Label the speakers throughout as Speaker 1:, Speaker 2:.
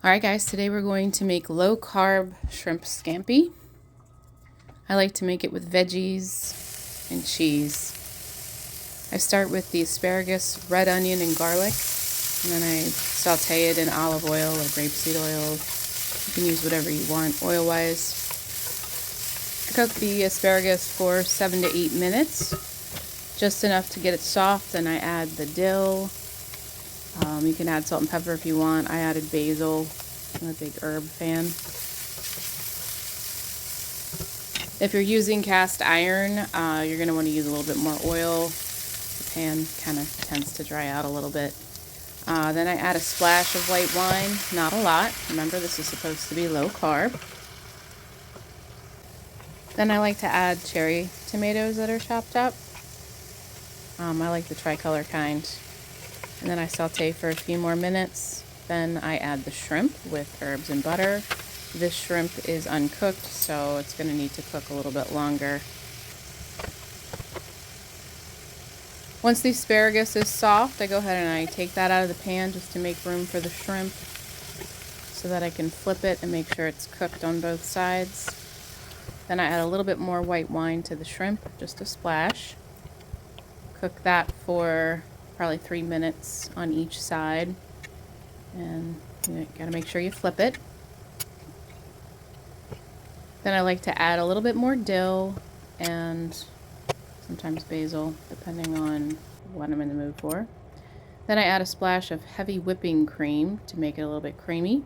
Speaker 1: Alright guys, today we're going to make low carb shrimp scampi. I like to make it with veggies and cheese. I start with the asparagus, red onion, and garlic, and then I saute it in olive oil or grapeseed oil. You can use whatever you want oil-wise. I cook the asparagus for 7 to 8 minutes, just enough to get it soft, and I add the dill. You can add salt and pepper if you want. I added basil. I'm a big herb fan. If you're using cast iron, you're going to want to use a little bit more oil. The pan kind of tends to dry out a little bit. Then I add a splash of white wine, not a lot. Remember, this is supposed to be low carb. Then I like to add cherry tomatoes that are chopped up. I like the tricolor kind. And then I saute for a few more minutes. Then I add the shrimp with herbs and butter. This shrimp is uncooked, so it's going to need to cook a little bit longer. Once the asparagus is soft, I go ahead and I take that out of the pan just to make room for the shrimp so that I can flip it and make sure it's cooked on both sides. Then I add a little bit more white wine to the shrimp, just a splash. Cook that for probably 3 minutes on each side. And you gotta make sure you flip it. Then I like to add a little bit more dill and sometimes basil, depending on what I'm in the mood for. Then I add a splash of heavy whipping cream to make it a little bit creamy.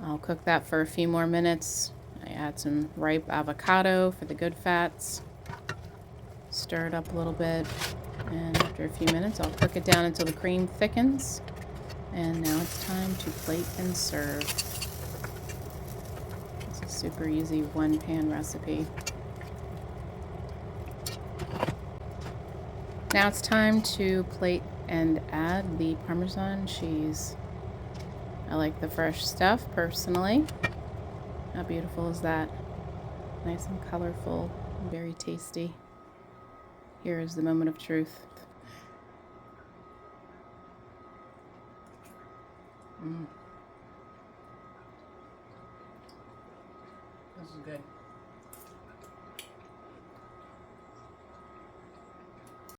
Speaker 1: I'll cook that for a few more minutes. I add some ripe avocado for the good fats. Stir it up a little bit, and after a few minutes I'll cook it down until the cream thickens. And now it's time to plate and serve. It's a super easy one-pan recipe. Now it's time to plate and add the Parmesan cheese. I like the fresh stuff personally. How beautiful is that? Nice and colorful, very tasty. Here is the moment of truth.
Speaker 2: This is good.